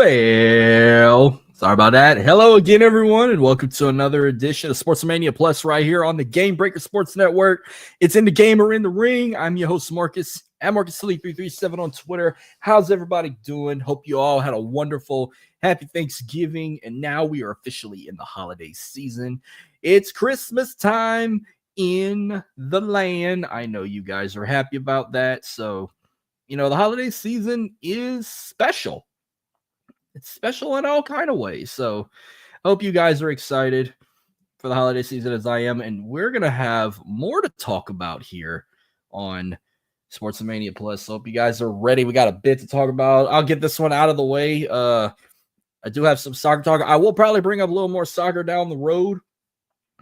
Well, sorry about that. Hello again, everyone, and welcome to another edition of Sports-O-Mania Plus right here on the Game Breaker Sports Network. It's in the game or in the ring. I'm your host, Marcus, at MarcusLee337 on Twitter. How's everybody doing? Hope you all had a wonderful, happy Thanksgiving, and now we are officially in the holiday season. It's Christmas time in the land. I know you guys are happy about that, so, the holiday season is special. It's special in all kind of ways. So I hope you guys are excited for the holiday season as I am. And we're going to have more to talk about here on Sports-O-Mania Plus. So hope you guys are ready. We got a bit to talk about. I'll get this one out of the way. I do have some soccer talk. I will probably bring up a little more soccer down the road.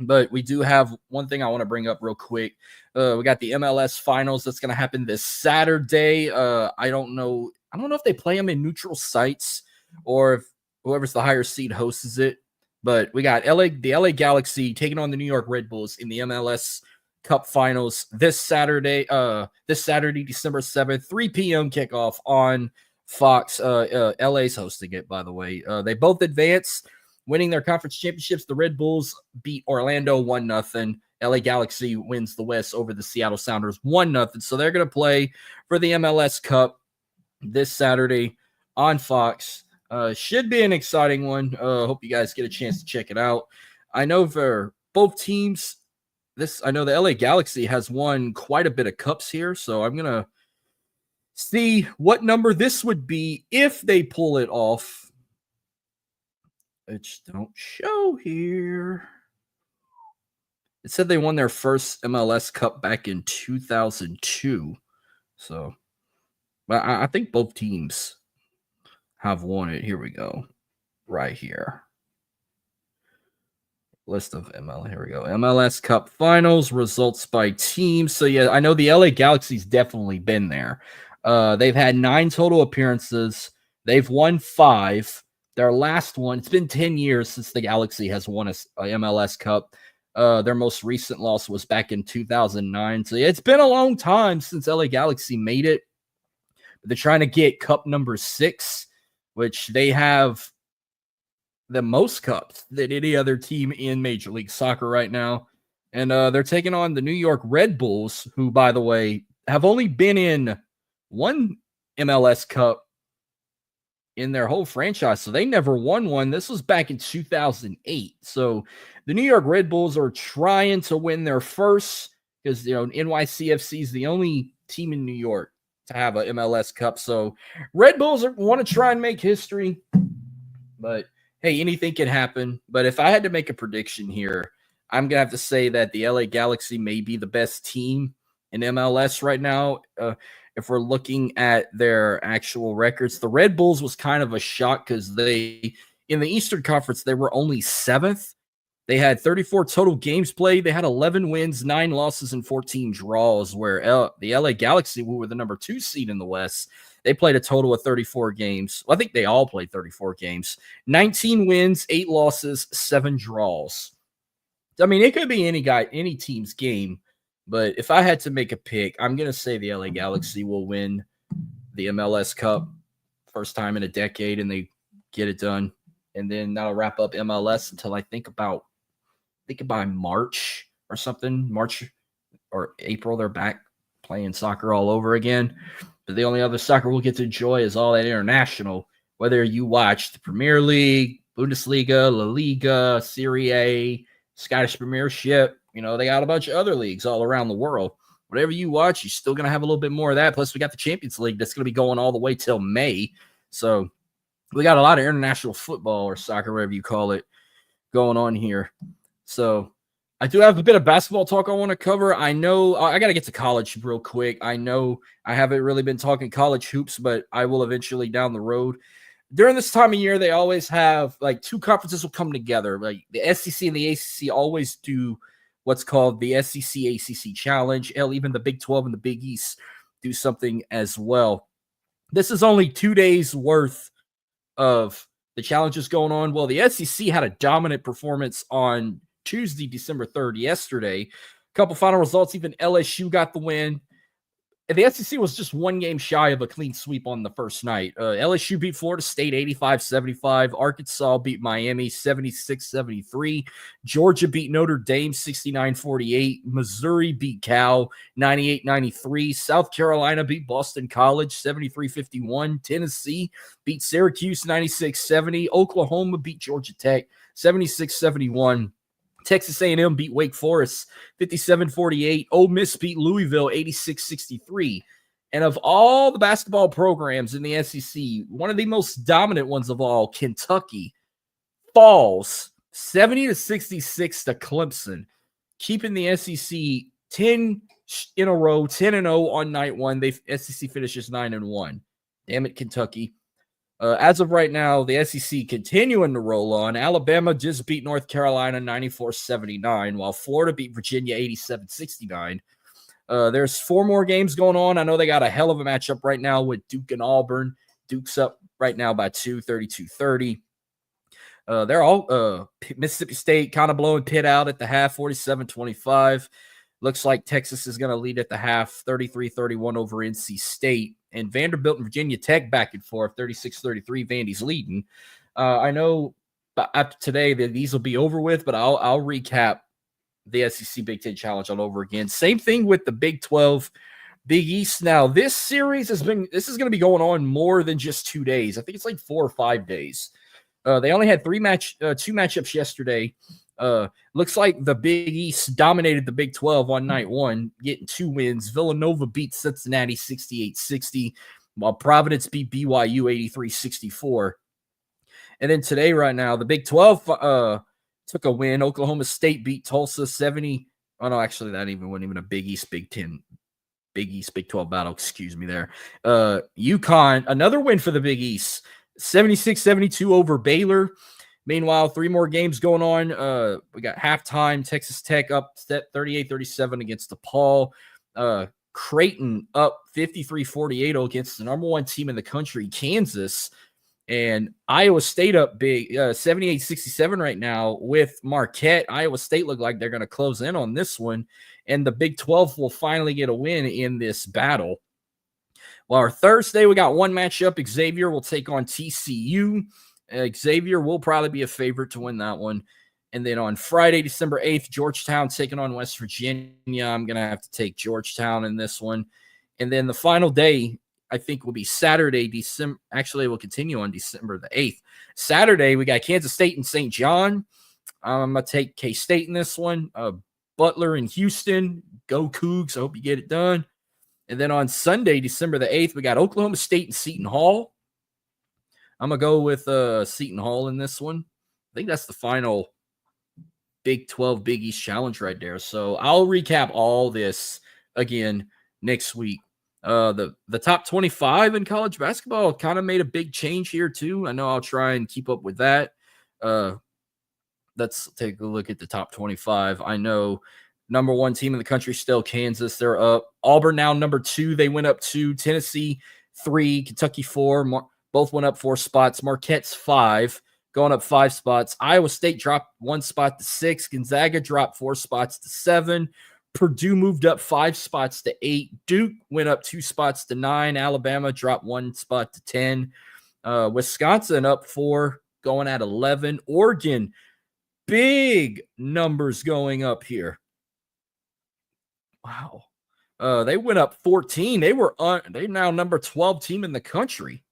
But we do have one thing I want to bring up real quick. We got the MLS Finals that's going to happen this Saturday. I don't know if they play them in neutral sites or if whoever's the higher seed hosts it. But we got the LA Galaxy taking on the New York Red Bulls in the MLS Cup Finals this Saturday, December 7th, 3 p.m. kickoff on Fox. LA's hosting it, by the way. They both advance, winning their conference championships. The Red Bulls beat Orlando 1-0. LA Galaxy wins the West over the Seattle Sounders 1-0. So they're going to play for the MLS Cup this Saturday on Fox. Should be an exciting one. Hope you guys get a chance to check it out. I know for both teams, I know the LA Galaxy has won quite a bit of cups here, so I'm gonna see what number this would be if they pull it off. Which don't show here. It said they won their first MLS Cup back in 2002. So, but I think both teams have won it. Here we go. Right here. List of ML. Here we go. MLS Cup Finals, results by team. So, yeah, I know the LA Galaxy's definitely been there. They've had 9 total appearances. They've won 5. Their last one, it's been 10 years since the Galaxy has won a MLS Cup. Their most recent loss was back in 2009. So, yeah, it's been a long time since LA Galaxy made it. But they're trying to get cup number 6. Which they have the most cups than any other team in Major League Soccer right now. And they're taking on the New York Red Bulls, who, by the way, have only been in one MLS Cup in their whole franchise. So they never won one. This was back in 2008. So the New York Red Bulls are trying to win their first because, NYCFC is the only team in New York to have a MLS Cup. So Red Bulls want to try and make history, but hey, anything can happen. But if I had to make a prediction here, I'm going to have to say that the LA Galaxy may be the best team in MLS right now. If we're looking at their actual records, the Red Bulls was kind of a shock because in the Eastern Conference, they were only 7th. They had 34 total games played. They had 11 wins, 9 losses, and 14 draws, where the LA Galaxy, who were the number 2 seed in the West, they played a total of 34 games. Well, I think they all played 34 games. 19 wins, 8 losses, 7 draws. I mean, it could be any team's game, but if I had to make a pick, I'm going to say the LA Galaxy will win the MLS Cup. First time in a decade, and they get it done. And then that'll wrap up MLS until I think by March or something. March or April, they're back playing soccer all over again. But the only other soccer we'll get to enjoy is all that international, whether you watch the Premier League, Bundesliga, La Liga, Serie A, Scottish Premiership. They got a bunch of other leagues all around the world. Whatever you watch, you're still going to have a little bit more of that. Plus, we got the Champions League that's going to be going all the way till May. So we got a lot of international football or soccer, whatever you call it, going on here. So I do have a bit of basketball talk I want to cover. I know I got to get to college real quick. I know I haven't really been talking college hoops, but I will eventually down the road. During this time of year, they always have like 2 conferences will come together. Like the SEC and the ACC always do what's called the SEC ACC Challenge. Hell, even the Big 12 and the Big East do something as well. This is only 2 days worth of the challenges going on. Well, the SEC had a dominant performance on Tuesday, December 3rd, yesterday. A couple final results, even LSU got the win. the SEC was just one game shy of a clean sweep on the first night. LSU beat Florida State 85-75. Arkansas beat Miami 76-73. Georgia beat Notre Dame 69-48. Missouri beat Cal 98-93. South Carolina beat Boston College 73-51. Tennessee beat Syracuse 96-70. Oklahoma beat Georgia Tech 76-71. Texas A&M beat Wake Forest 57-48. Ole Miss beat Louisville 86-63. And of all the basketball programs in the SEC, one of the most dominant ones of all, Kentucky, falls 70-66 to Clemson, keeping the SEC 10 in a row, 10-0 on night one. SEC finishes 9-1. Damn it, Kentucky. As of right now, the SEC continuing to roll on. Alabama just beat North Carolina 94-79, while Florida beat Virginia 87-69. There's 4 more games going on. I know they got a hell of a matchup right now with Duke and Auburn. Duke's up right now by 2, 32-30. They're all Mississippi State kind of blowing Pitt out at the half, 47-25. Looks like Texas is going to lead at the half, 33-31 over NC State. And Vanderbilt and Virginia Tech back and forth, 36-33. Vandy's leading. I know after today that these will be over with, but I'll recap the SEC Big Ten Challenge all over again. Same thing with the Big 12, Big East. Now, this series is going to be going on more than just 2 days. I think it's like 4 or 5 days. They only had 2 matchups yesterday. Looks like the Big East dominated the Big 12 on night one, getting 2 wins. Villanova beat Cincinnati 68-60, while Providence beat BYU 83-64. And then today, right now, the Big 12 took a win. Oklahoma State beat Tulsa 70. Oh, no, actually, that wasn't even a Big East, Big 10. Big East, Big 12 battle, excuse me there. UConn, another win for the Big East, 76-72 over Baylor. Meanwhile, 3 more games going on. We got halftime. Texas Tech up 38-37 against DePaul. Creighton up 53-48 against the number 1 team in the country, Kansas. And Iowa State up big, 78-67 right now with Marquette. Iowa State look like they're going to close in on this one. And the Big 12 will finally get a win in this battle. Well, our Thursday, we got one matchup. Xavier will take on TCU. Xavier will probably be a favorite to win that one. And then on Friday, December 8th, Georgetown taking on West Virginia. I'm going to have to take Georgetown in this one. And then the final day, I think, will be Saturday, December. Actually, it will continue on December the 8th. Saturday, we got Kansas State and St. John. I'm going to take K-State in this one. Butler and Houston. Go Cougs. I hope you get it done. And then on Sunday, December the 8th, we got Oklahoma State and Seton Hall. I'm going to go with Seton Hall in this one. I think that's the final Big 12 Big East Challenge right there. So I'll recap all this again next week. The top 25 in college basketball kind of made a big change here too. I know I'll try and keep up with that. Let's take a look at the top 25. I know number 1 team in the country still Kansas. They're up. Auburn now number 2. They went up 2. Tennessee 3. Kentucky 4. Both went up 4 spots. Marquette's 5, going up 5 spots. Iowa State dropped 1 spot to 6. Gonzaga dropped 4 spots to 7. Purdue moved up 5 spots to 8. Duke went up 2 spots to 9. Alabama dropped 1 spot to 10. Wisconsin up 4, going at 11. Oregon, big numbers going up here. Wow. They went up 14. They're now number 12 team in the country.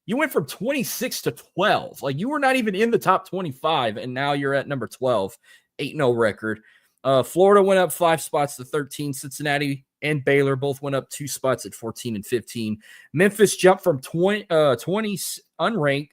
You went from 26 to 12. Like, you were not even in the top 25, and now you're at number 12. 8-0 record. Florida went up 5 spots to 13. Cincinnati and Baylor both went up 2 spots at 14 and 15. Memphis jumped from 20 unranked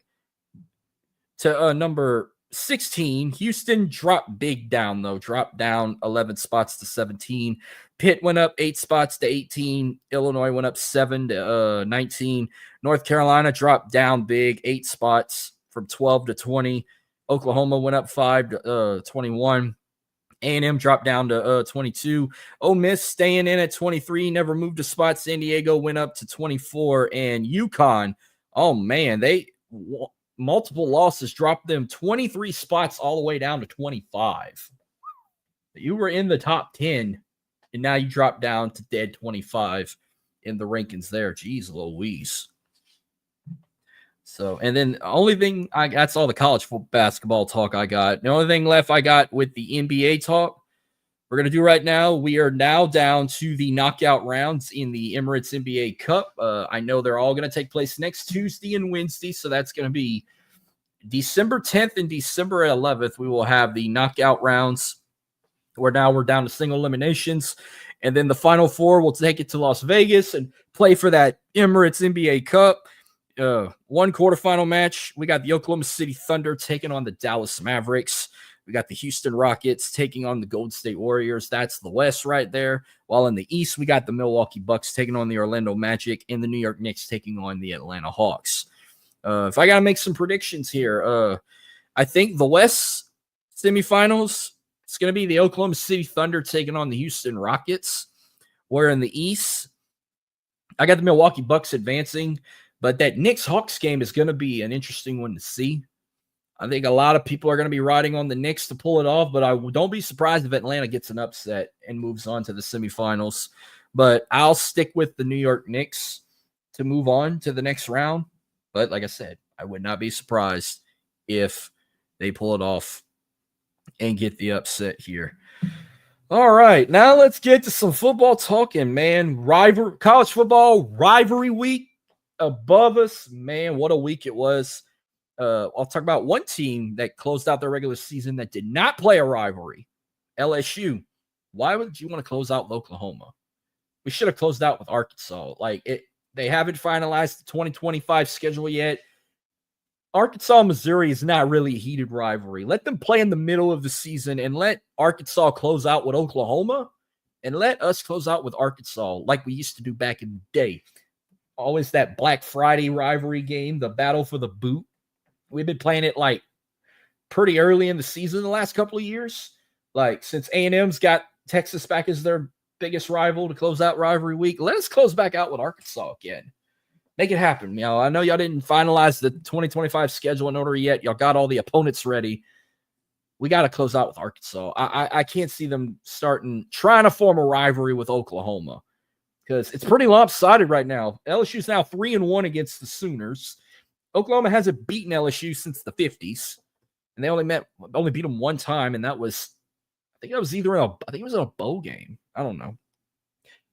to number 16. Houston dropped big down, though. Dropped down 11 spots to 17. Pitt went up 8 spots to 18. Illinois went up 7 to 19. North Carolina dropped down big, 8 spots from 12 to 20. Oklahoma went up 5 to 21. A&M dropped down to 22. Ole Miss staying in at 23, never moved a spot. San Diego went up to 24. And UConn, oh, man, multiple losses dropped them 23 spots all the way down to 25. You were in the top 10 And now you drop down to dead 25 in the rankings there. Jeez Louise. So, and then the only thing that's all the college basketball talk I got. The only thing left I got with the NBA talk we're going to do right now, we are now down to the knockout rounds in the Emirates NBA Cup. I know they're all going to take place next Tuesday and Wednesday, so that's going to be December 10th and December 11th. We will have the knockout rounds where now we're down to single eliminations. And then the Final Four will take it to Las Vegas and play for that Emirates NBA Cup. One quarterfinal match. We got the Oklahoma City Thunder taking on the Dallas Mavericks. We got the Houston Rockets taking on the Golden State Warriors. That's the West right there. While in the East, we got the Milwaukee Bucks taking on the Orlando Magic and the New York Knicks taking on the Atlanta Hawks. If I got to make some predictions here, I think the West semifinals, it's going to be the Oklahoma City Thunder taking on the Houston Rockets. Where in the East, I got the Milwaukee Bucks advancing. But that Knicks-Hawks game is going to be an interesting one to see. I think a lot of people are going to be riding on the Knicks to pull it off, but I don't be surprised if Atlanta gets an upset and moves on to the semifinals. But I'll stick with the New York Knicks to move on to the next round. But like I said, I would not be surprised if they pull it off and get the upset here. All right, now let's get to some football talking, man. College football rivalry week above us, man. What a week it was. I'll talk about one team that closed out their regular season that did not play a rivalry, LSU. Why would you want to close out with Oklahoma? We should have closed out with Arkansas. They haven't finalized the 2025 schedule yet. Arkansas, Missouri is not really a heated rivalry. Let them play in the middle of the season and let Arkansas close out with Oklahoma and let us close out with Arkansas like we used to do back in the day. Always that Black Friday rivalry game, the battle for the boot. We've been playing it pretty early in the season the last couple of years. Since A&M's got Texas back as their biggest rival to close out rivalry week, let us close back out with Arkansas again. Make it happen. I know y'all didn't finalize the 2025 schedule in order yet. Y'all got all the opponents ready. We got to close out with Arkansas. I can't see them trying to form a rivalry with Oklahoma, because it's pretty lopsided right now. LSU's now 3-1 against the Sooners. Oklahoma hasn't beaten LSU since the 50s, and they only beat them one time, and that was, I think it was in a bowl game. I don't know.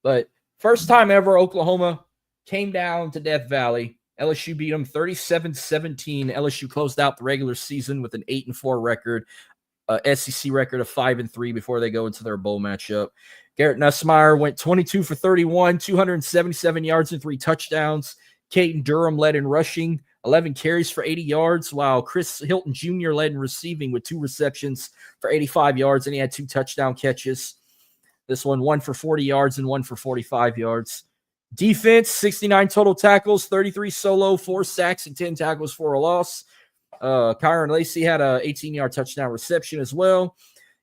But first time ever Oklahoma came down to Death Valley. LSU beat them 37-17. LSU closed out the regular season with an 8-4 record, SEC record of 5-3 before they go into their bowl matchup. Garrett Nussmeier went 22 for 31, 277 yards and 3 touchdowns. Caden Durham led in rushing, 11 carries for 80 yards, while Chris Hilton Jr. led in receiving with 2 receptions for 85 yards, and he had 2 touchdown catches. This one for 40 yards and 1 for 45 yards. Defense, 69 total tackles, 33 solo, 4 sacks, and 10 tackles for a loss. Kyron Lacey had a 18-yard touchdown reception as well.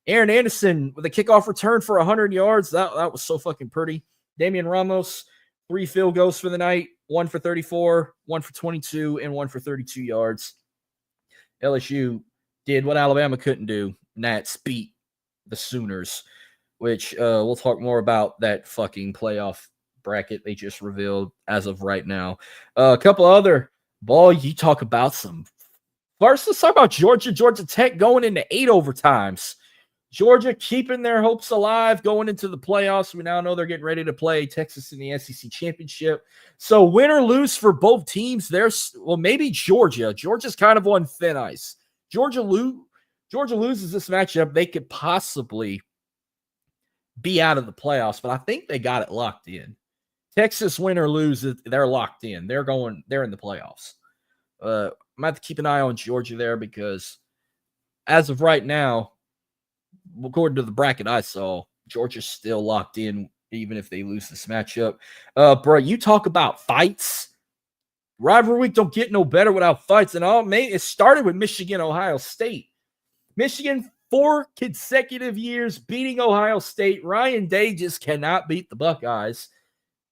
Aaron Anderson with a kickoff return for 100 yards. That was so fucking pretty. Damian Ramos, 3 field goals for the night, 1 for 34, 1 for 22, and 1 for 32 yards. LSU did what Alabama couldn't do, and that's beat the Sooners, which we'll talk more about that fucking playoff bracket they just revealed as of right now. A couple other ball, you talk about some. First, let's talk about Georgia Tech going into 8 overtimes. Georgia keeping their hopes alive going into the playoffs. We now know they're getting ready to play Texas in the SEC championship. So win or lose for both teams, maybe Georgia. Georgia's kind of on thin ice. Georgia loses this matchup, they could possibly be out of the playoffs, but I think they got it locked in. Texas win or lose, they're locked in. They're in the playoffs. I'm going to have to keep an eye on Georgia there, because as of right now, according to the bracket I saw, Georgia's still locked in, even if they lose this matchup. Bro, you talk about fights. Rivalry week don't get no better without fights. And it started with Michigan, Ohio State. Michigan, 4 consecutive years beating Ohio State. Ryan Day just cannot beat the Buckeyes.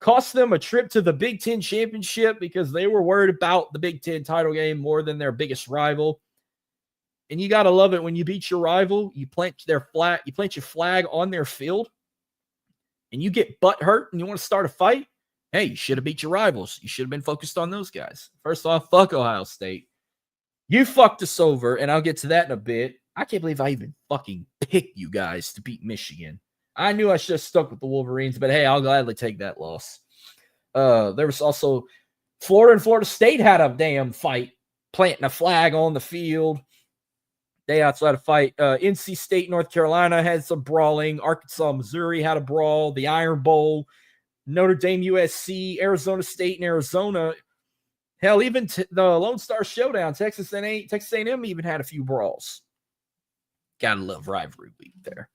Cost them a trip to the Big Ten championship because they were worried about the Big Ten title game more than their biggest rival. And you got to love it when you beat your rival, you plant your flag on their field. and you get butt hurt and you want to start a fight, hey, you should have beat your rivals. You should have been focused on those guys. First off, fuck Ohio State. You fucked us over, and I'll get to that in a bit. I can't believe I even fucking picked you guys to beat Michigan. I knew I should have stuck with the Wolverines, but hey, I'll gladly take that loss. There was also Florida and Florida State had a damn fight, planting a flag on the field. They outside a fight. NC State, North Carolina had some brawling. Arkansas, Missouri had a brawl. The Iron Bowl, Notre Dame, USC, Arizona State, and Arizona. Hell, even the Lone Star Showdown, Texas A&M even had a few brawls. Gotta love rivalry week there.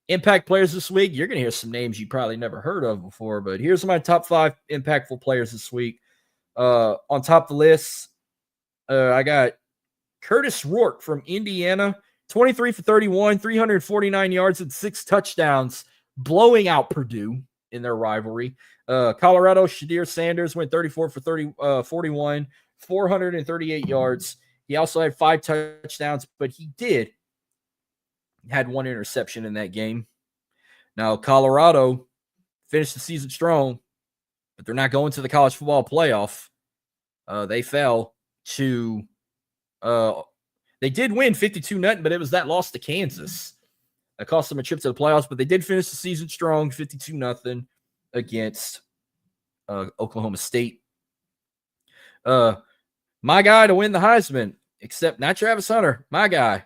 Impact players this week. You're going to hear some names you probably never heard of before, but here's my top 5 impactful players this week. On top of the list, I got Curtis Rourke from Indiana, 23 for 31, 349 yards and 6 touchdowns, blowing out Purdue in their rivalry. Colorado, Shadir Sanders went 34 for 41, 438 yards. He also had 5 touchdowns, but he had 1 interception in that game. Now, Colorado finished the season strong, but they're not going to the college football playoff. They fell to they did win 52-0, but it was that loss to Kansas that cost them a trip to the playoffs, but they did finish the season strong, 52-0 against Oklahoma State. My guy to win the Heisman, except not Travis Hunter, my guy,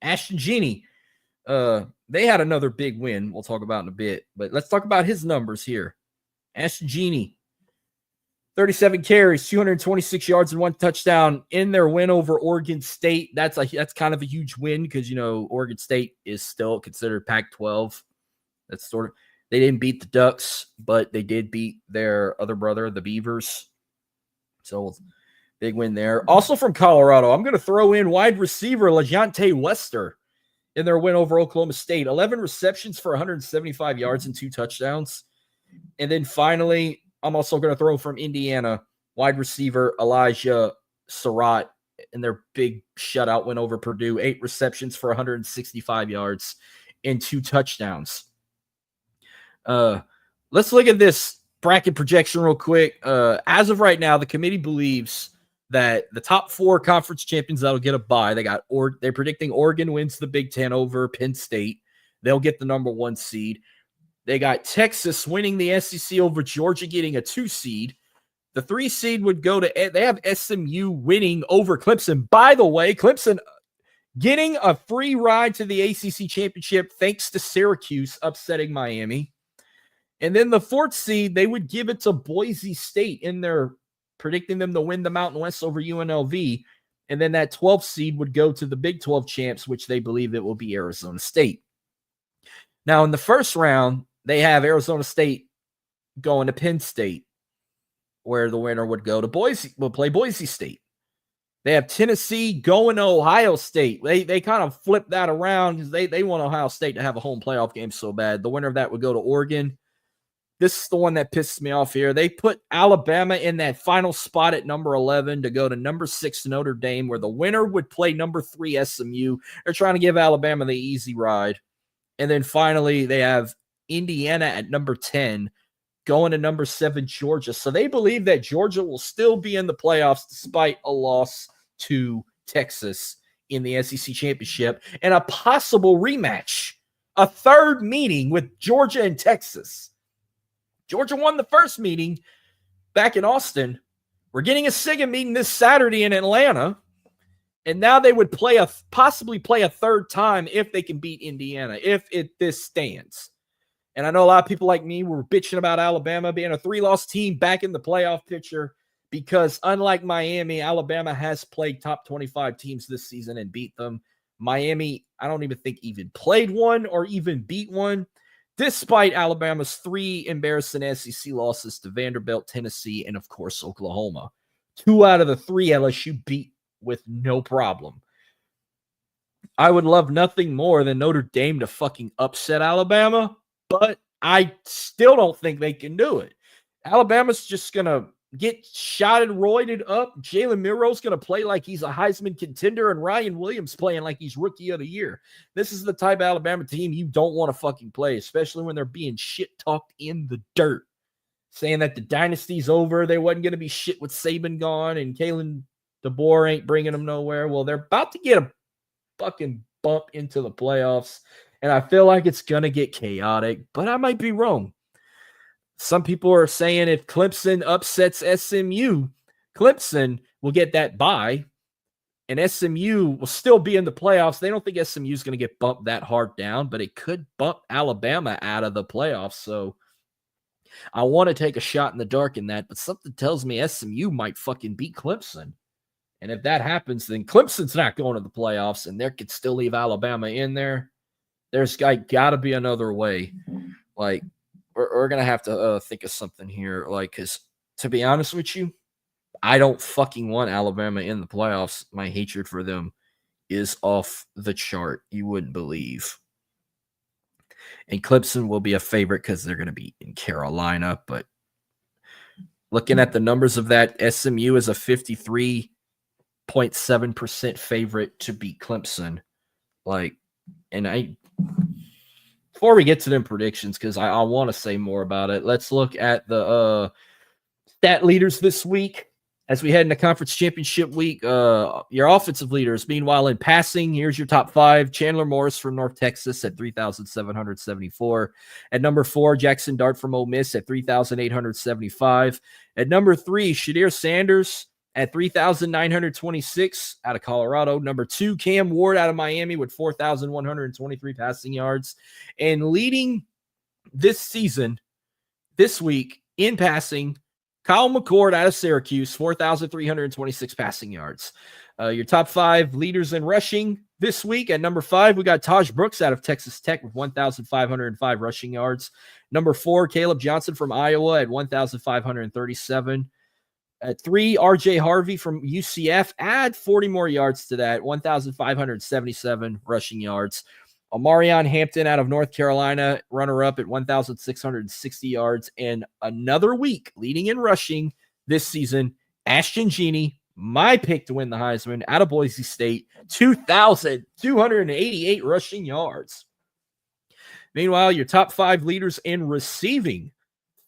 Ashton Genie. They had another big win we'll talk about in a bit, but let's talk about his numbers here. Ashton Genie, 37 carries, 226 yards and 1 touchdown in their win over Oregon State. That's kind of a huge win because, Oregon State is still considered Pac-12. That's sort of, they didn't beat the Ducks, but they did beat their other brother, the Beavers. So big win there. Also from Colorado, I'm going to throw in wide receiver LaJohntay Wester in their win over Oklahoma State. 11 receptions for 175 yards and 2 touchdowns. And then finally, I'm also going to throw from Indiana, wide receiver Elijah Surratt in their big shutout win over Purdue. 8 receptions for 165 yards and 2 touchdowns. Let's look at this bracket projection real quick. As of right now, the committee believes that the top 4 conference champions that'll get a bye, they're predicting Oregon wins the Big Ten over Penn State. They'll get the number 1 seed. They got Texas winning the SEC over Georgia, getting a 2 seed. The 3 seed would go to, they have SMU winning over Clemson. By the way, Clemson getting a free ride to the ACC championship thanks to Syracuse upsetting Miami. And then the 4th seed, they would give it to Boise State in their predicting them to win the Mountain West over UNLV. And then that 12th seed would go to the Big 12 champs, which they believe it will be Arizona State. Now, in the first round, they have Arizona State going to Penn State, where the winner would go to play Boise State. They have Tennessee going to Ohio State. They kind of flip that around because they want Ohio State to have a home playoff game so bad. The winner of that would go to Oregon. This is the one that pisses me off here. They put Alabama in that final spot at number 11 to go to number 6 Notre Dame, where the winner would play number 3 SMU. They're trying to give Alabama the easy ride. And then finally, they have Indiana at number 10 going to number 7 Georgia. So they believe that Georgia will still be in the playoffs despite a loss to Texas in the SEC championship and a possible rematch, a 3rd meeting with Georgia and Texas. Georgia won the first meeting back in Austin. We're getting a second meeting this Saturday in Atlanta. And now they would possibly play a 3rd time if they can beat Indiana, if this stands. And I know a lot of people like me were bitching about Alabama being a 3-loss team back in the playoff picture because unlike Miami, Alabama has played top 25 teams this season and beat them. Miami, I don't even think even played one or even beat one, despite Alabama's 3 embarrassing SEC losses to Vanderbilt, Tennessee, and, of course, Oklahoma. 2 out of the 3 LSU beat with no problem. I would love nothing more than Notre Dame to fucking upset Alabama, but I still don't think they can do it. Alabama's just going to get shotted, roided up. Jalen Milroe's going to play like he's a Heisman contender, and Ryan Williams playing like he's Rookie of the Year. This is the type of Alabama team you don't want to fucking play, especially when they're being shit-talked in the dirt, saying that the dynasty's over. They wasn't going to be shit with Saban gone, and Kalen DeBoer ain't bringing them nowhere. Well, they're about to get a fucking bump into the playoffs, and I feel like it's going to get chaotic, but I might be wrong. Some people are saying if Clemson upsets SMU, Clemson will get that bye, and SMU will still be in the playoffs. They don't think SMU is going to get bumped that hard down, but it could bump Alabama out of the playoffs. So I want to take a shot in the dark in that, but something tells me SMU might fucking beat Clemson. And if that happens, then Clemson's not going to the playoffs, and they could still leave Alabama in there. There's got to be another way. Like, we're going to have to think of something here. Like, because to be honest with you, I don't fucking want Alabama in the playoffs. My hatred for them is off the chart. You wouldn't believe. And Clemson will be a favorite because they're going to be in Carolina. But looking at the numbers of that, SMU is a 53.7% favorite to beat Clemson. Like, and before we get to them predictions, because I want to say more about it, let's look at the stat leaders this week as we head into conference championship week. Your offensive leaders, meanwhile, in passing, here's your top 5. Chandler Morris from North Texas at 3,774. At number 4, Jackson Dart from Ole Miss at 3,875. At number 3, Shadir Sanders at 3,926 out of Colorado. Number 2, Cam Ward out of Miami with 4,123 passing yards. And leading this season, this week, in passing, Kyle McCord out of Syracuse, 4,326 passing yards. Your top 5 leaders in rushing this week. At number 5, we got Taj Brooks out of Texas Tech with 1,505 rushing yards. Number 4, Caleb Johnson from Iowa at 1,537. At 3, RJ Harvey from UCF. Add 40 more yards to that, 1,577 rushing yards. Omarion Hampton out of North Carolina, runner-up at 1,660 yards. And another week leading in rushing this season, Ashton Genie, my pick to win the Heisman, out of Boise State, 2,288 rushing yards. Meanwhile, your top 5 leaders in receiving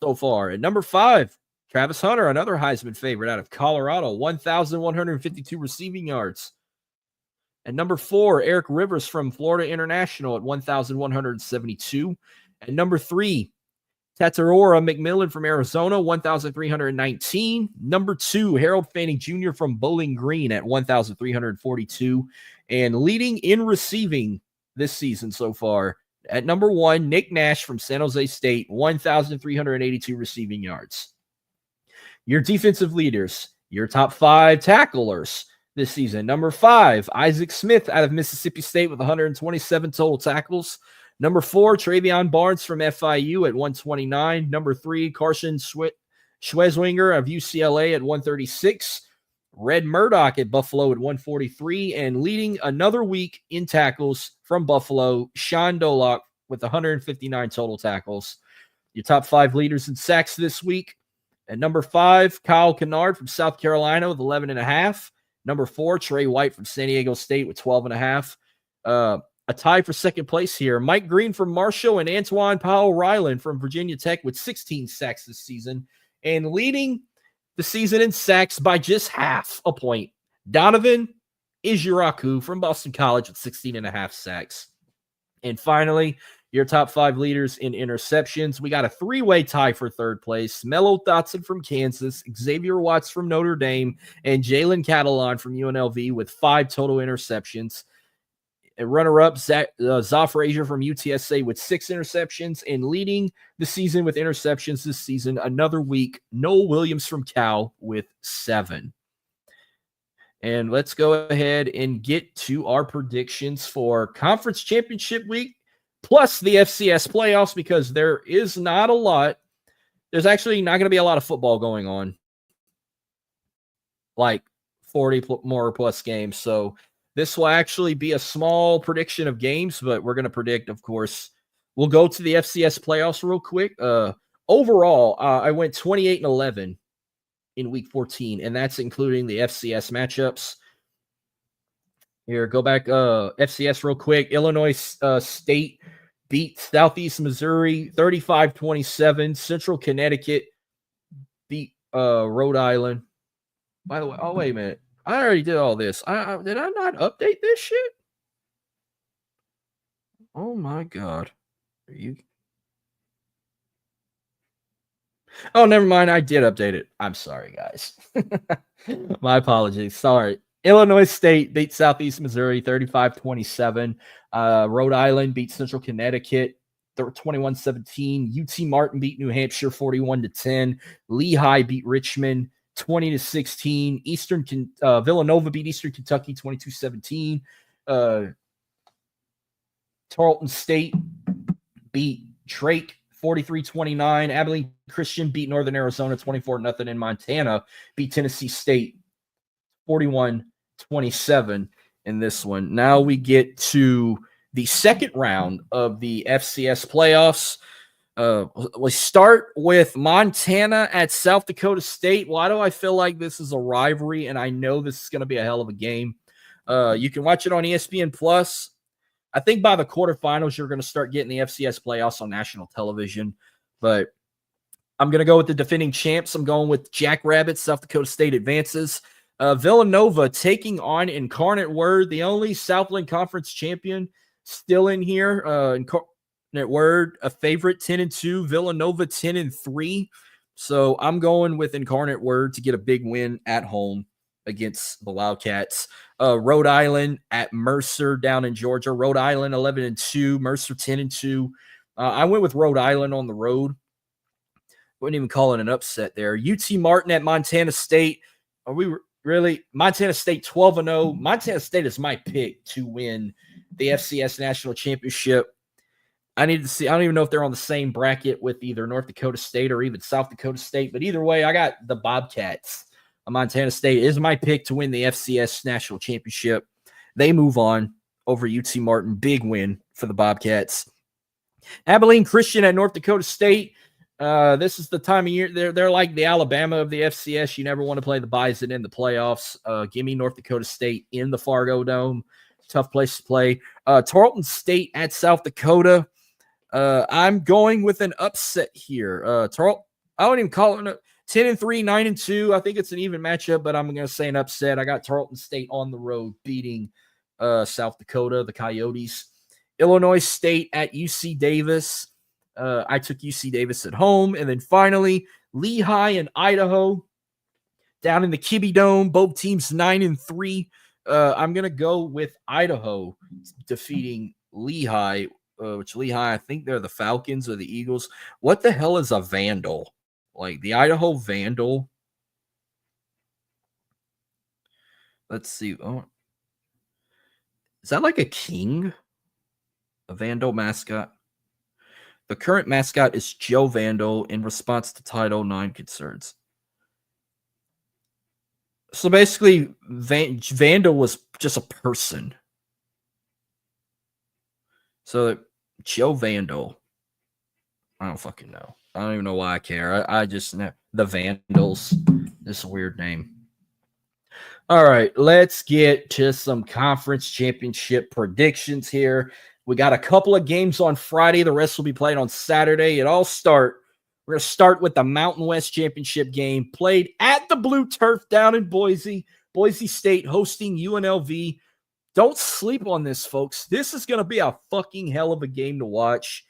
so far. At number 5, Travis Hunter, another Heisman favorite out of Colorado, 1,152 receiving yards. At number 4, Eric Rivers from Florida International at 1,172. At number 3, Tatarora McMillan from Arizona, 1,319. Number 2, Harold Fanning Jr. from Bowling Green at 1,342. And leading in receiving this season so far, at number 1, Nick Nash from San Jose State, 1,382 receiving yards. Your defensive leaders, your top 5 tacklers this season. Number 5, Isaac Smith out of Mississippi State with 127 total tackles. Number 4, Travion Barnes from FIU at 129. Number 3, Carson Schwezwinger of UCLA at 136. Red Murdoch at Buffalo at 143. And leading another week in tackles from Buffalo, Sean Dolock with 159 total tackles. Your top 5 leaders in sacks this week. At number 5, Kyle Kennard from South Carolina with 11.5. Number 4, Trey White from San Diego State with 12.5. A tie for second place here. Mike Green from Marshall and Antoine Powell-Ryland from Virginia Tech with 16 sacks this season. And leading the season in sacks by just half a point, Donovan Ijiraku from Boston College with 16.5 sacks. And finally, your top 5 leaders in interceptions. We got a 3-way tie for third place. Mello Dotson from Kansas, Xavier Watts from Notre Dame, and Jalen Catalon from UNLV with 5 total interceptions. A runner-up, Za Frazier from UTSA with 6 interceptions. And leading the season with interceptions this season, another week, Noel Williams from Cal with 7. And let's go ahead and get to our predictions for Conference Championship Week, plus the FCS playoffs, because there is not a lot. There's actually not going to be a lot of football going on, like 40 more plus games. So this will actually be a small prediction of games, but we're going to predict, of course. We'll go to the FCS playoffs real quick. Overall, I went 28-11 in week 14, and that's including the FCS matchups. Here, go back FCS real quick. Illinois State beat Southeast Missouri 35-27. Central Connecticut beat Rhode Island. By the way, oh, wait a minute. I already did all this. Did I not update this shit? Oh, my God. Are you... Oh, never mind. I did update it. I'm sorry, guys. My apologies. Sorry. Illinois State beat Southeast Missouri 35-27. Rhode Island beat Central Connecticut 21-17. UT Martin beat New Hampshire 41-10. Lehigh beat Richmond 20-16. Villanova beat Eastern Kentucky 22-17. Tarleton State beat Drake 43-29. Abilene Christian beat Northern Arizona 24-0. And Montana beat Tennessee State 41-27 in this one. Now we get to the second round of the FCS playoffs. We start with Montana at South Dakota State. Why do I feel like this is a rivalry? And I know this is going to be a hell of a game. You can watch it on ESPN Plus. I think by the quarterfinals, you're going to start getting the FCS playoffs on national television. But I'm going to go with the defending champs. I'm going with Jackrabbits. South Dakota State advances. Villanova taking on Incarnate Word, the only Southland Conference champion still in here. Incarnate Word, a favorite, 10-2. Villanova 10-3. So I'm going with Incarnate Word to get a big win at home against the Wildcats. Rhode Island at Mercer down in Georgia. Rhode Island 11-2. Mercer 10-2. I went with Rhode Island on the road. Wouldn't even call it an upset there. UT Martin at Montana State. Are we really? Montana State 12-0. Montana State is my pick to win the FCS National Championship. I need to see. I don't even know if they're on the same bracket with either North Dakota State or even South Dakota State. But either way, I got the Bobcats. Montana State is my pick to win the FCS National Championship. They move on over UT Martin. Big win for the Bobcats. Abilene Christian at North Dakota State. This is the time of year. They're like the Alabama of the FCS. You never want to play the Bison in the playoffs. Give me North Dakota State in the Fargo Dome. Tough place to play. Tarleton State at South Dakota. I'm going with an upset here. I don't even call it 10-3, 9-2. I think it's an even matchup, but I'm going to say an upset. I got Tarleton State on the road beating South Dakota, the Coyotes. Illinois State at UC Davis. I took UC Davis at home. And then finally, Lehigh and Idaho down in the Kibbe Dome. Both teams 9-3. I'm going to go with Idaho defeating Lehigh, which Lehigh, I think they're the Falcons or the Eagles. What the hell is a Vandal? Like the Idaho Vandal. Let's see. Oh, is that like a king? A Vandal mascot? The current mascot is Joe Vandal in response to Title IX concerns. So basically, Vandal was just a person. So Joe Vandal. I don't fucking know. I don't even know why I care. I just know the Vandals. This is a weird name. All right, let's get to some conference championship predictions here. We got a couple of games on Friday. The rest will be played on Saturday. We're going to start with the Mountain West Championship game played at the Blue Turf down in Boise. Boise State hosting UNLV. Don't sleep on this, folks. This is going to be a fucking hell of a game to watch.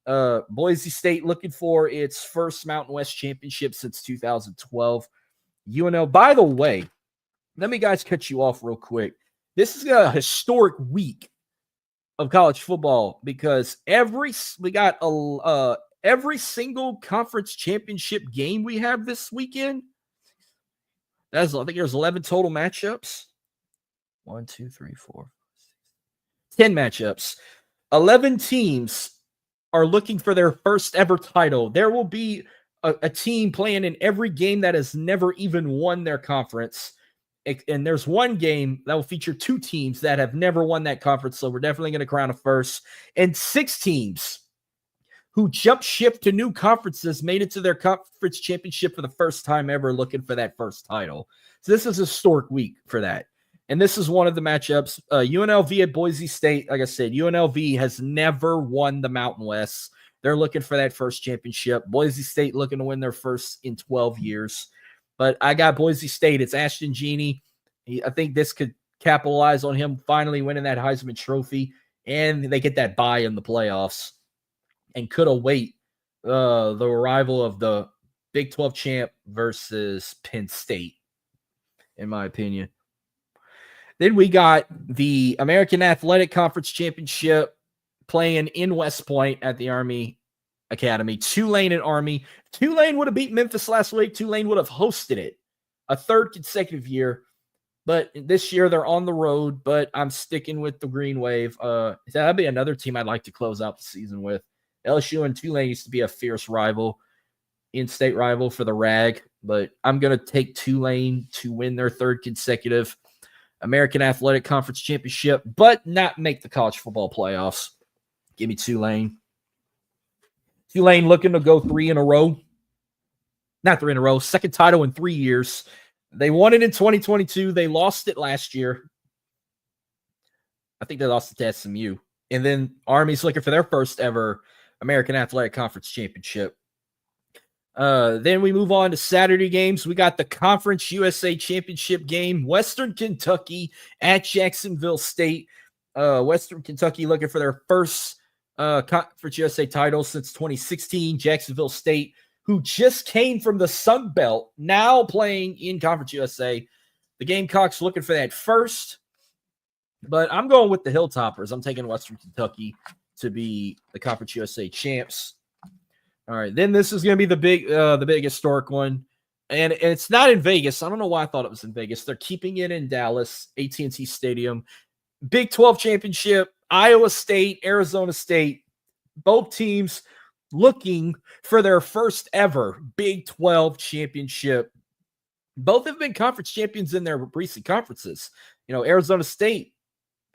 Boise State looking for its first Mountain West Championship since 2012. UNLV, by the way, let me guys cut you off real quick. This is a historic week of college football because every single conference championship game we have this weekend. I think there's 11 total matchups. 1, 2, 3, 4, 10 matchups. 11 teams are looking for their first ever title. There will be a team playing in every game that has never even won their conference. And there's one game that will feature 2 teams that have never won that conference. So we're definitely going to crown a first. And 6 teams who jumped ship to new conferences, made it to their conference championship for the first time ever, looking for that first title. So this is a historic week for that. And this is one of the matchups. UNLV at Boise State. Like I said, UNLV has never won the Mountain West. They're looking for that first championship. Boise State looking to win their first in 12 years. But I got Boise State. It's Ashton Genie. I think this could capitalize on him finally winning that Heisman Trophy. And they get that bye in the playoffs and could await the arrival of the Big 12 champ versus Penn State, in my opinion. Then we got the American Athletic Conference Championship playing in West Point at the Army Academy. Tulane and Army. Tulane would have beat Memphis last week. Tulane would have hosted it a third consecutive year. But this year they're on the road, but I'm sticking with the Green Wave. That'd be another team I'd like to close out the season with. LSU and Tulane used to be a fierce rival, in-state rival for the RAG, but I'm going to take Tulane to win their third consecutive American Athletic Conference Championship, but not make the college football playoffs. Give me Tulane. Tulane looking to go 3 in a row. Not 3 in a row, second title in 3 years. They won it in 2022. They lost it last year. I think they lost it to SMU. And then Army's looking for their first ever American Athletic Conference Championship. Then we move on to Saturday games. We got the Conference USA Championship game. Western Kentucky at Jacksonville State. Western Kentucky looking for their first Conference USA title since 2016. Jacksonville State, who just came from the Sun Belt, now playing in Conference USA. The Gamecocks looking for that first. But I'm going with the Hilltoppers. I'm taking Western Kentucky to be the Conference USA champs. All right, then this is going to be the big historic one. And it's not in Vegas. I don't know why I thought it was in Vegas. They're keeping it in Dallas, AT&T Stadium. Big 12 championship, Iowa State, Arizona State. Both teams looking for their first ever Big 12 championship. Both have been conference champions in their recent conferences. You know, Arizona State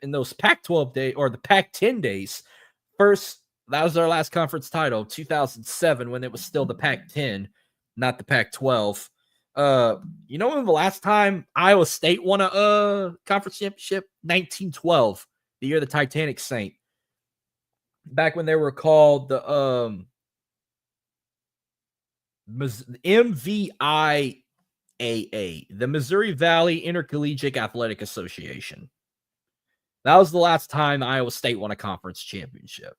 in those Pac-12 days or the Pac-10 days. First, that was their last conference title, 2007, when it was still the Pac-10, not the Pac-12. You know when the last time Iowa State won a conference championship? 1912, the year the Titanic sank. Back when they were called the MVIAA, the Missouri Valley Intercollegiate Athletic Association. That was the last time Iowa State won a conference championship.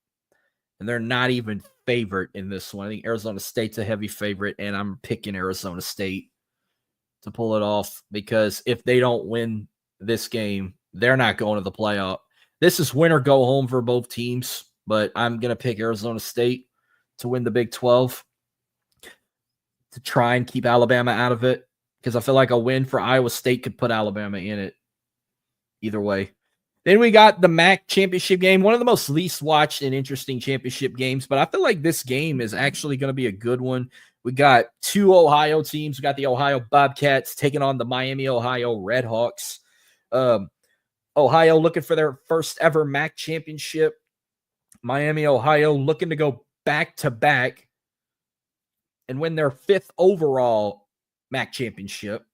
And they're not even favorite in this one. I think Arizona State's a heavy favorite, and I'm picking Arizona State to pull it off because if they don't win this game, they're not going to the playoff. This is win or go home for both teams, but I'm going to pick Arizona State to win the Big 12 to try and keep Alabama out of it because I feel like a win for Iowa State could put Alabama in it either way. Then we got the MAC championship game, one of the most least watched and interesting championship games, but I feel like this game is actually going to be a good one. We got two Ohio teams. We got the Ohio Bobcats taking on the Miami, Ohio Redhawks. Ohio looking for their first ever MAC championship. Miami, Ohio looking to go back-to-back and win their 5th overall MAC championship.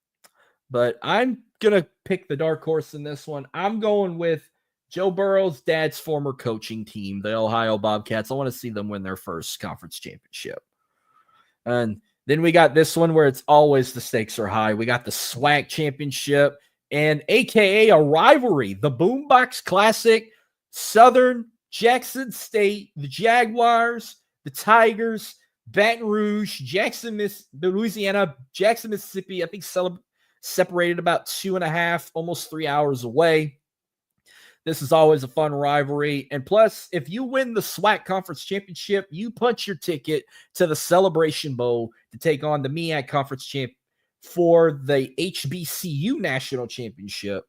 But I'm going to pick the dark horse in this one. I'm going with Joe Burrow's dad's former coaching team, the Ohio Bobcats. I want to see them win their first conference championship. And then we got this one where it's always the stakes are high. We got the SWAC championship and AKA a rivalry, the Boombox Classic, Southern, Jackson State, the Jaguars, the Tigers, Baton Rouge, Louisiana, Jackson, Mississippi. I think separated about 2.5, almost 3 hours away. This is always a fun rivalry. And plus, if you win the SWAC Conference Championship, you punch your ticket to the Celebration Bowl to take on the MEAC Conference Champ for the HBCU National Championship.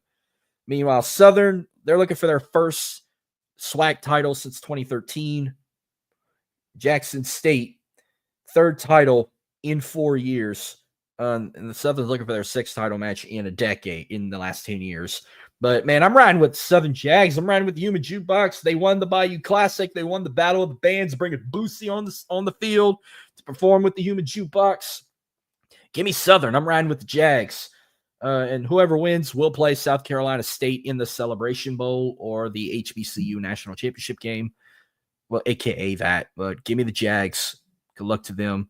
Meanwhile, Southern, they're looking for their first SWAC title since 2013. Jackson State, 3rd title in 4 years. And the Southern's looking for their 6th title match in a decade, in the last 10 years. But, man, I'm riding with the Southern Jags. I'm riding with the Human Jukebox. They won the Bayou Classic. They won the Battle of the Bands, bringing Boosie on the field to perform with the Human Jukebox. Give me Southern. I'm riding with the Jags. And whoever wins will play South Carolina State in the Celebration Bowl or the HBCU National Championship game. Well, a.k.a. that. But give me the Jags. Good luck to them.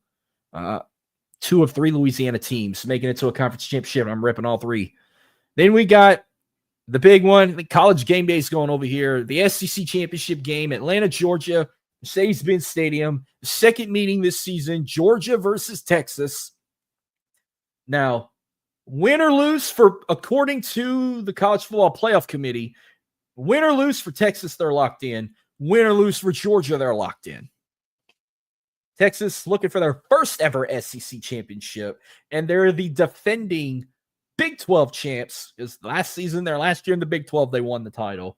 2 of 3 Louisiana teams making it to a conference championship. I'm ripping all 3. Then we got the big one. The college game day is going over here. The SEC championship game, Atlanta, Georgia, Mercedes-Benz Stadium. The second meeting this season, Georgia versus Texas. Now, win or lose according to the College Football Playoff Committee, win or lose for Texas, they're locked in. Win or lose for Georgia, they're locked in. Texas looking for their first ever SEC championship, and they're the defending Big 12 champs. Because last year in the Big 12, they won the title.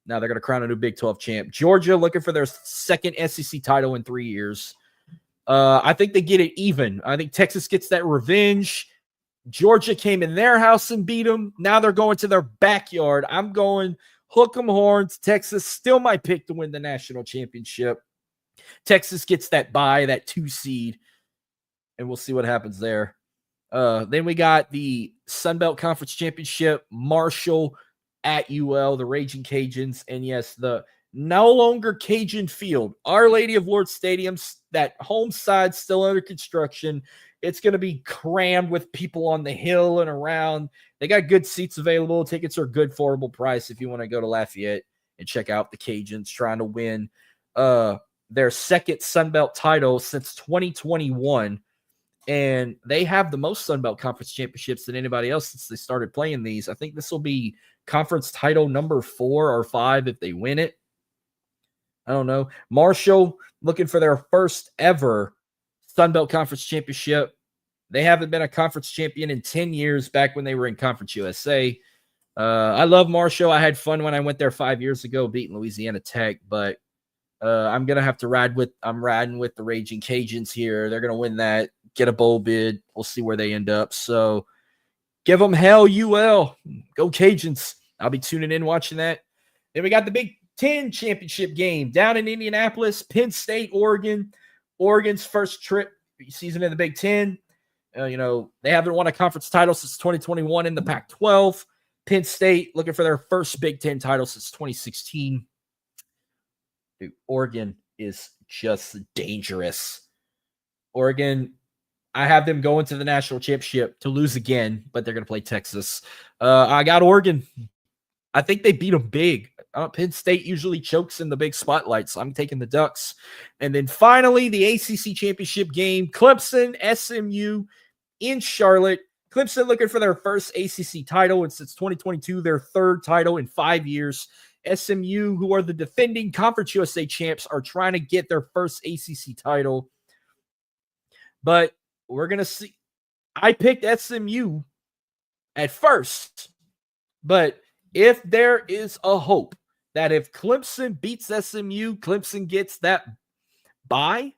Now they're going to crown a new Big 12 champ. Georgia looking for their second SEC title in 3 years. I think they get it even. I think Texas gets that revenge. Georgia came in their house and beat them. Now they're going to their backyard. I'm going hook 'em horns. Texas still my pick to win the national championship. Texas gets that bye, that 2 seed, and we'll see what happens there. Then we got the Sun Belt Conference Championship, Marshall at UL, the Raging Cajuns, and yes, the no longer Cajun Field, Our Lady of Lourdes Stadium, that home side still under construction. It's going to be crammed with people on the hill and around. They got good seats available. Tickets are good, affordable price if you want to go to Lafayette and check out the Cajuns trying to win their second Sun Belt title since 2021. And they have the most Sun Belt Conference championships than anybody else since they started playing these. I think this will be conference title number 4 or 5 if they win it. I don't know. Marshall looking for their first ever Sun Belt Conference championship. They haven't been a conference champion in 10 years, back when they were in Conference USA. I love Marshall. I had fun when I went there 5 years ago, beating Louisiana Tech, but I'm going to have to I'm riding with the Raging Cajuns here. They're going to win that, get a bowl bid. We'll see where they end up. So give them hell, UL. Go Cajuns. I'll be tuning in watching that. Then we got the Big Ten championship game down in Indianapolis, Penn State, Oregon. Oregon's first season in the Big Ten. They haven't won a conference title since 2021 in the Pac-12. Penn State looking for their first Big Ten title since 2016. Dude, Oregon is just dangerous. Oregon, I have them going to the national championship to lose again, but they're going to play Texas. I got Oregon. I think they beat them big. Penn State usually chokes in the big spotlight, so I'm taking the Ducks. And then finally, the ACC championship game, Clemson, SMU in Charlotte. Clemson looking for their first ACC title, and since 2022, their third title in 5 years. SMU, who are the defending Conference USA champs, are trying to get their first ACC title. But we're going to see. I picked SMU at first, but if there is a hope that if Clemson beats SMU, Clemson gets that bye.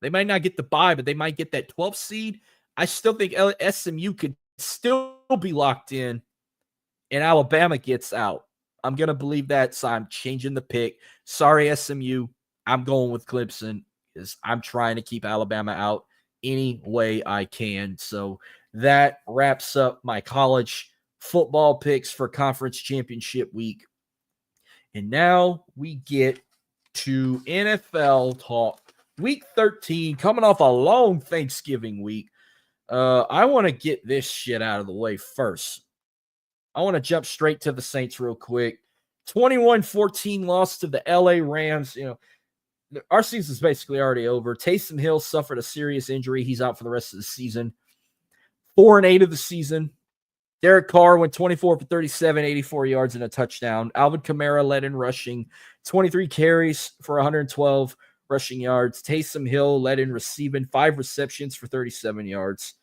They might not get the bye, but they might get that 12th seed. I still think SMU could still be locked in, and Alabama gets out. I'm going to believe that, so I'm changing the pick. Sorry, SMU. I'm going with Clemson because I'm trying to keep Alabama out any way I can. So that wraps up my college football picks for conference championship week. And now we get to NFL talk. Week 13, coming off a long Thanksgiving week. I want to get this shit out of the way first. I want to jump straight to the Saints real quick. 21-14 loss to the LA Rams. Our season's basically already over. Taysom Hill suffered a serious injury. He's out for the rest of the season. 4-8 of the season. Derek Carr went 24 for 37, 84 yards and a touchdown. Alvin Kamara led in rushing, 23 carries for 112 rushing yards. Taysom Hill led in receiving, 5 receptions for 37 yards.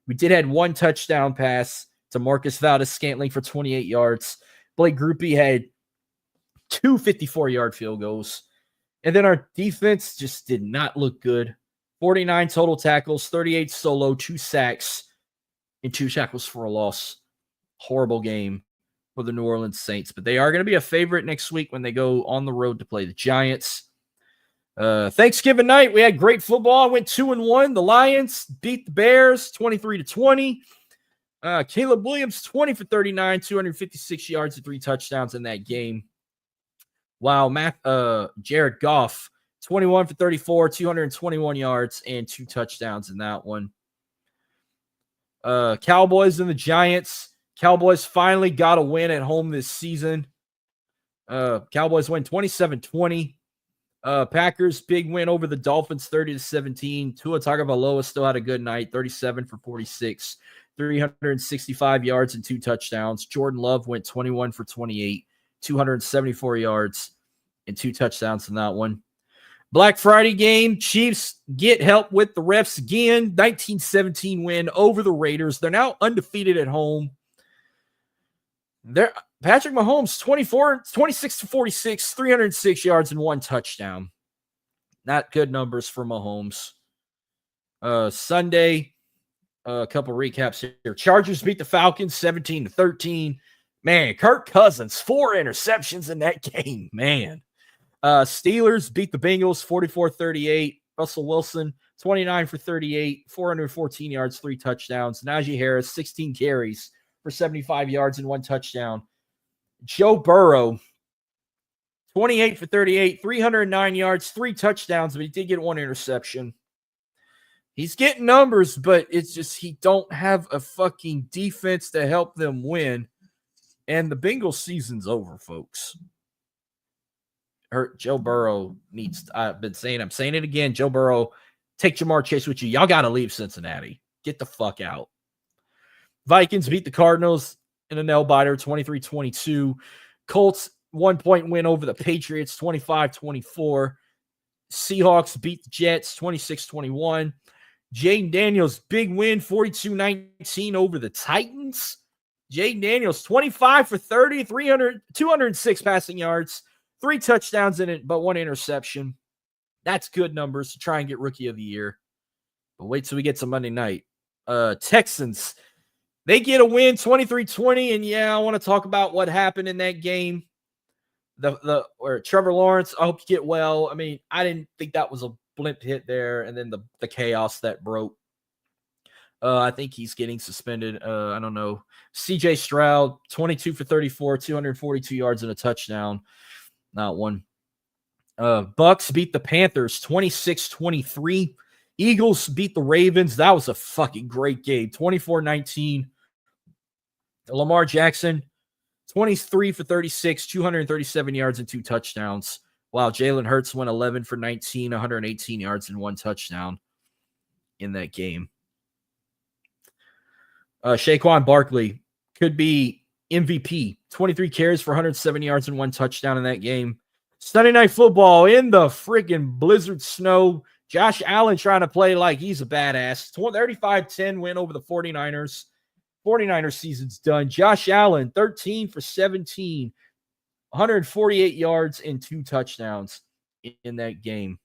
We did have 1 touchdown pass to Marcus Valdez-Scantling for 28 yards. Blake Grupe had 2 54-yard field goals. And then our defense just did not look good. 49 total tackles, 38 solo, 2 sacks, and 2 tackles for a loss. Horrible game. for the New Orleans Saints. But they are going to be a favorite next week when they go on the road to play the Giants. Thanksgiving night, we had great football. I went 2-1. The Lions beat the Bears 23-20. Caleb Williams, 20 for 39, 256 yards and 3 touchdowns in that game. While Jared Goff, 21 for 34, 221 yards and 2 touchdowns in that one. Cowboys and the Giants. Cowboys finally got a win at home this season. Cowboys win 27-20. Packers, big win over the Dolphins, 30-17. Tua Tagovailoa still had a good night, 37 for 46, 365 yards and 2 touchdowns. Jordan Love went 21 for 28, 274 yards and 2 touchdowns in that one. Black Friday game, Chiefs get help with the refs again. 19-17 win over the Raiders. They're now undefeated at home. Patrick Mahomes, 26 to 46, 306 yards and 1 touchdown. Not good numbers for Mahomes. Sunday, a couple recaps here. Chargers beat the Falcons 17-13. Man, Kirk Cousins, 4 interceptions in that game. Man. Steelers beat the Bengals 44-38. Russell Wilson, 29 for 38, 414 yards, 3 touchdowns. Najee Harris, 16 carries for 75 yards and 1 touchdown. Joe Burrow, 28 for 38, 309 yards, 3 touchdowns, but he did get 1 interception. He's getting numbers, but it's just he don't have a fucking defense to help them win. And the Bengals season's over, folks. Joe Burrow needs, I'm saying it again, Joe Burrow, take Jamar Chase with you. Y'all got to leave Cincinnati. Get the fuck out. Vikings beat the Cardinals in a nail-biter, 23-22. Colts, 1-point win over the Patriots, 25-24. Seahawks beat the Jets, 26-21. Jaden Daniels, big win, 42-19 over the Titans. Jaden Daniels, 25 for 30, 206 passing yards, 3 touchdowns in it, but 1 interception. That's good numbers to try and get Rookie of the Year. But wait till we get to Monday night. Texans, they get a win, 23-20, and yeah, I want to talk about what happened in that game. Where Trevor Lawrence, I hope you get well. I mean, I didn't think that was a blimp hit there, and then the chaos that broke. I think he's getting suspended. I don't know. CJ Stroud, 22 for 34, 242 yards and a touchdown. Not one. Bucks beat the Panthers 26-23. Eagles beat the Ravens. That was a fucking great game. 24-19. Lamar Jackson, 23 for 36, 237 yards and 2 touchdowns. Wow, Jalen Hurts went 11 for 19, 118 yards and 1 touchdown in that game. Saquon Barkley could be MVP. 23 carries for 107 yards and 1 touchdown in that game. Sunday Night Football in the freaking blizzard snow. Josh Allen trying to play like he's a badass. 35-10 win over the 49ers. 49ers season's done. Josh Allen, 13 for 17, 148 yards and 2 touchdowns in that game.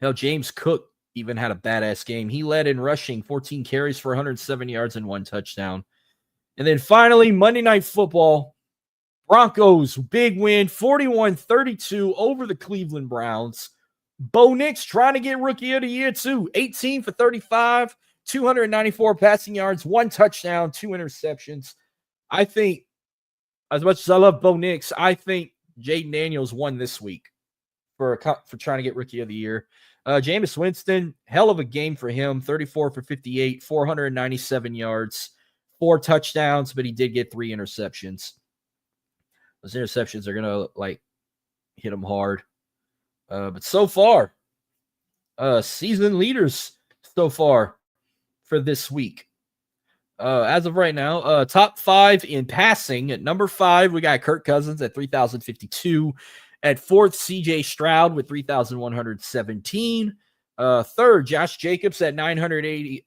Hell, James Cook even had a badass game. He led in rushing, 14 carries for 107 yards and 1 touchdown. And then finally, Monday Night Football. Broncos, big win, 41-32 over the Cleveland Browns. Bo Nix trying to get Rookie of the Year too. 18 for 35, 294 passing yards, 1 touchdown, 2 interceptions. I think, as much as I love Bo Nix, I think Jaden Daniels won this week for trying to get Rookie of the Year. Jameis Winston, hell of a game for him. 34 for 58, 497 yards, 4 touchdowns, but he did get 3 interceptions. Those interceptions are going to hit him hard. But so far, season leaders so far for this week. As of right now, top 5 in passing. At number 5, we got Kirk Cousins at 3,052. At 4th, CJ Stroud with 3,117. 3rd, Josh Jacobs at 980.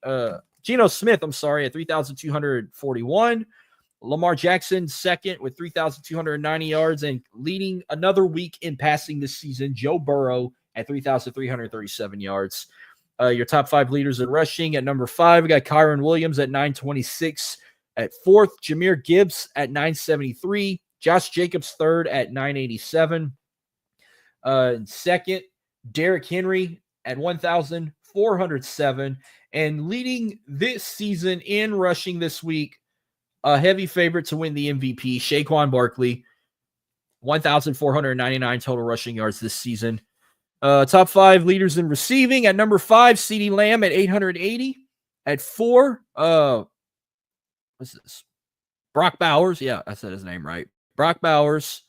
Geno Smith, at 3,241. Lamar Jackson, 2nd with 3,290 yards and leading another week in passing this season. Joe Burrow at 3,337 yards. Your top 5 leaders in rushing. At number 5, we got Kyron Williams at 926. At fourth, Jahmyr Gibbs at 973. Josh Jacobs third at 987. Second, Derrick Henry at 1,407. And leading this season in rushing this week, a heavy favorite to win the MVP, Saquon Barkley, 1,499 total rushing yards this season. Top five leaders in receiving. At number 5, CeeDee Lamb at 880. At 4, what's this? Brock Bowers. Yeah, I said his name right. Brock Bowers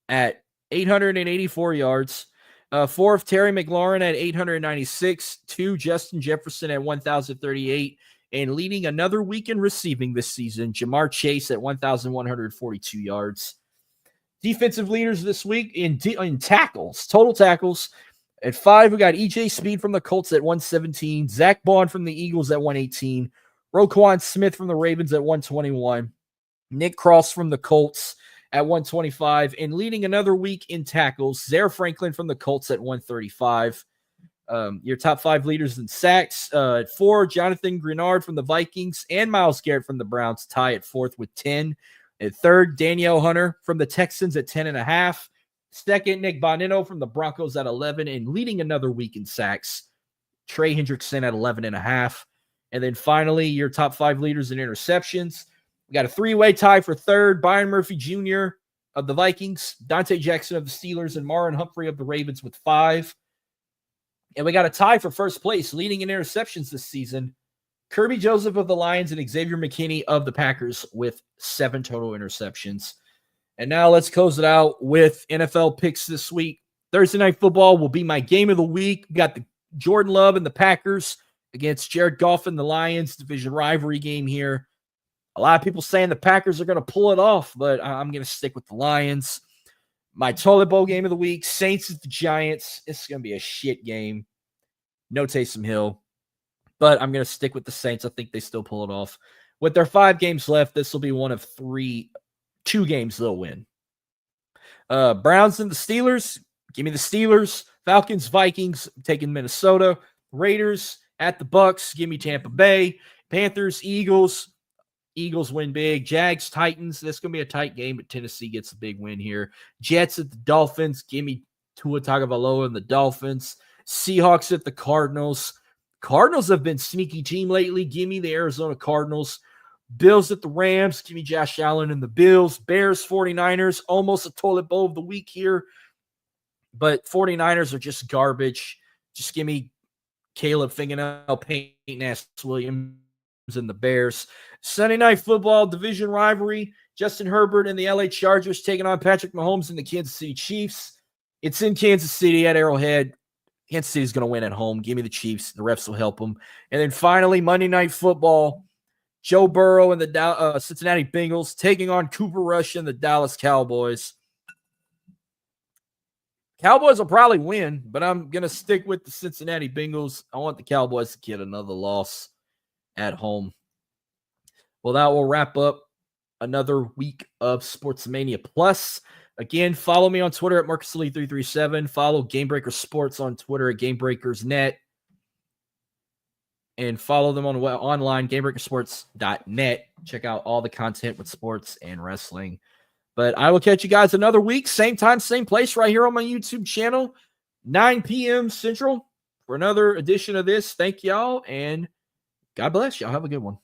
at 884 yards. 4th, Terry McLaurin at 896. 2, Justin Jefferson at 1,038. And leading another week in receiving this season, Jamar Chase at 1,142 yards. Defensive leaders this week in tackles, total tackles. At 5, we got EJ Speed from the Colts at 117. Zach Bond from the Eagles at 118. Roquan Smith from the Ravens at 121. Nick Cross from the Colts at 125. And leading another week in tackles, Zaire Franklin from the Colts at 135. Your top 5 leaders in sacks. At 4, Jonathan Grenard from the Vikings and Myles Garrett from the Browns tie at 4th with 10. At 3rd, Danielle Hunter from the Texans at 10.5. 2nd, Nick Bonino from the Broncos at 11. And leading another week in sacks, Trey Hendrickson at 11.5. And then finally, your top 5 leaders in interceptions. We got a 3-way tie for 3rd, Byron Murphy Jr. of the Vikings, Dante Jackson of the Steelers, and Marlon Humphrey of the Ravens with 5. And we got a tie for 1st place, leading in interceptions this season, Kirby Joseph of the Lions and Xavier McKinney of the Packers with 7 total interceptions. And now let's close it out with NFL picks this week. Thursday Night Football will be my game of the week. We got the Jordan Love and the Packers against Jared Goff and the Lions, division rivalry game here. A lot of people saying the Packers are going to pull it off, but I'm going to stick with the Lions. My toilet bowl game of the week, Saints at the Giants. It's going to be a shit game. No Taysom Hill. But I'm going to stick with the Saints. I think they still pull it off. With their 5 games left, this will be one of 2 games they'll win. Browns and the Steelers. Give me the Steelers. Falcons, Vikings, taking Minnesota. Raiders at the Bucks. Give me Tampa Bay. Panthers, Eagles. Eagles win big. Jags, Titans. This is going to be a tight game, but Tennessee gets a big win here. Jets at the Dolphins. Give me Tua Tagovailoa and the Dolphins. Seahawks at the Cardinals. Cardinals have been sneaky team lately. Give me the Arizona Cardinals. Bills at the Rams. Give me Josh Allen and the Bills. Bears, 49ers. Almost a toilet bowl of the week here. But 49ers are just garbage. Just give me Caleb Fingernail, Peyton S. Williams, and the Bears. Sunday Night Football division rivalry. Justin Herbert and the LA Chargers taking on Patrick Mahomes and the Kansas City Chiefs. It's in Kansas City at Arrowhead. Kansas City is going to win at home. Give me the Chiefs. The refs will help them. And then finally, Monday Night Football. Joe Burrow and the Cincinnati Bengals taking on Cooper Rush and the Dallas Cowboys. Cowboys will probably win, but I'm going to stick with the Cincinnati Bengals. I want the Cowboys to get another loss at home. Well, that will wrap up another week of Sports-O-Mania Plus. Again, follow me on Twitter at MarcusLee337. Follow Gamebreaker Sports on Twitter at GameBreakersNet. And follow them online, GameBreakerSports.net. Check out all the content with sports and wrestling. But I will catch you guys another week. Same time, same place, right here on my YouTube channel. 9 p.m. Central for another edition of this. Thank y'all, and God bless. Y'all have a good one.